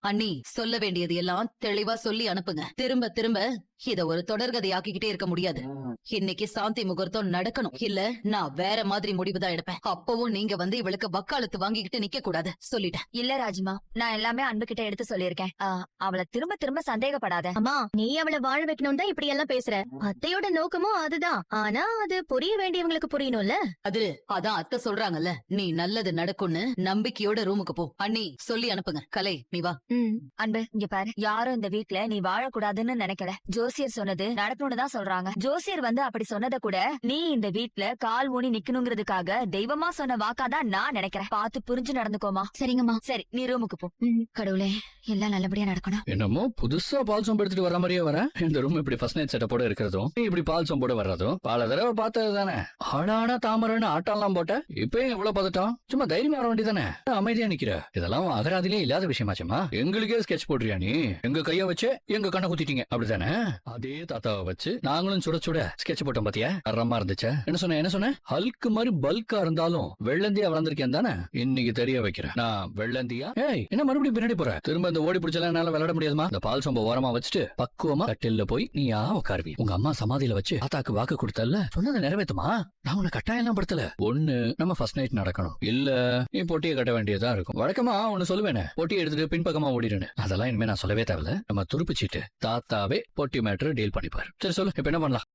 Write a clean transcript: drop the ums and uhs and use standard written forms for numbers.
அண்ணி சொல்ல வேண்டியது எல்லாம் தெளிவா சொல்லி அனுப்புங்க. திரும்ப திரும்ப இத ஒரு தொடர்கதையாக்கிக்கிட்டே இருக்க முடியாது. இன்னைக்கு சாந்தி முகூர்த்தம் நடக்கணும். இல்ல நான் வேற மாதிரி முடிவுதான் எடுப்பேன். அப்பவும் நீங்க வந்து இவளுக்கு வக்காலத்து வாங்கிக்கிட்டு நிக்க கூடாது சொல்லிட்டேன். இல்ல ராஜிமா, நான் எல்லாமே அன்பு கிட்ட எடுத்து சொல்லியிருக்கேன். அவளை திரும்ப திரும்ப சந்தேகப்படாத. அம்மா, நீ அவளை வாழ வைக்கணும் தான் இப்படி எல்லாம் பேசுற. அத்தையோட நோக்கமும் அதுதான். ஆனா அது புரிய வேண்டியவங்களுக்கு புரியணும்ல. அதான் அத்தை சொல்றாங்கல்ல, நீ நல்லது நடக்கும்னு நம்பிக்கையோட ரூமுக்கு போ. அண்ணி சொல்லி அனுப்புங்க. கலை நீ வா. அன்பு இங்க பாரு, யாரும் இந்த வீட்ல நீ வாழக்கூடாதுன்னு நினைக்கல. ஜோசியர் சொன்னது நடக்கணும்னு தான் சொல்றாங்க. ஜோசியர் வந்து அப்படி சொன்னதை கூட நீ இந்த வீட்ல கால் ஊனி நிக்கணுங்கிறதுக்காக தெய்வமா சொன்ன வாக்காதான் நான் நினைக்கிறேன். பார்த்து புரிஞ்சு நடந்துக்கோமா. சரிங்கம்மா. சரி, நீ ரூமுக்கு போ. கடவுளே, எல்லாம் நல்லபடியா நடக்கணும். என்னமோ புதுசா பால் சோம்பு எடுத்துட்டு வர மாதிரியே வர. இந்த ரூம் இப்படி ஃபர்ஸ்ட் நைட் செட்டப்போட இருக்கிறதும் இப்படி பால் சோம்போட வர்றதும் பல தடவை பார்த்தது தானே. ஆடான தாமரன்னு ஆட்டம்லாம் போட்ட இப்பயும் இவ்வளவு பதட்டம். சும்மா தைரியமா வர வேண்டியதானே. அமைதியா நிக்கிற. இதெல்லாம் அகராதிலே இல்லாத விஷயமாச்சுமா. எங்களுக்கே ஸ்கெட்ச் போடுறியா நீ? எங்க கைய வச்சு எங்க கண்ணை குத்திட்டீங்க அப்படித்தானே. அதே தாத்தாவை வச்சு நாங்களும் சுட சுட ஸ்கெட்ச் போட்டோம் பாத்தியா. அறமா இருந்துச்சு. என்ன சொன்ன ஹல்க் மாதிரி பல்கா இருந்தாலும் வெள்ளந்தியா வளர்ந்திருக்கேன் தானே. இன்னைக்கு தெரிய வைக்கிறேன் நான் வெள்ளந்தியா. ஏய், என்ன மறுபடியும் பின்னாடி போற? திரும்ப இந்த ஓடி பிடிச்சலாம் என்னால விளையாட முடியாதுமா. இந்த பால் சொம்ப ஓரமா வச்சுட்டு பக்குவமா கட்டில்ல போய் நீயா உட்காருவி. உங்க அம்மா சமாதியில வச்சு தாத்தாக்கு வாக்கு கொடுத்தல, சொன்னதை நிறைவேத்துமா. நான் உன்னை கட்டாயம் எல்லாம் படுத்தல. ஒண்ணு நம்ம ஃபர்ஸ்ட் நைட் நடக்கணும், இல்ல நீ பொட்டியை கட்ட வேண்டியதா இருக்கும். வழக்கமா ஒண்ணு சொல்லுவேனே, பொட்டியை எடுத்துட்டு பின்பக்கமா ஓடிடுன்னு. அதெல்லாம் இனிமே நான் சொல்லவே தேவையில்ல. நம்ம துருப்பு சீட்டு தாத்தாவே பொட்டி மேட்டர் டீல் பண்ணிப்பாரு. சரி சொல்லு, இப்ப என்ன பண்ணலாம்?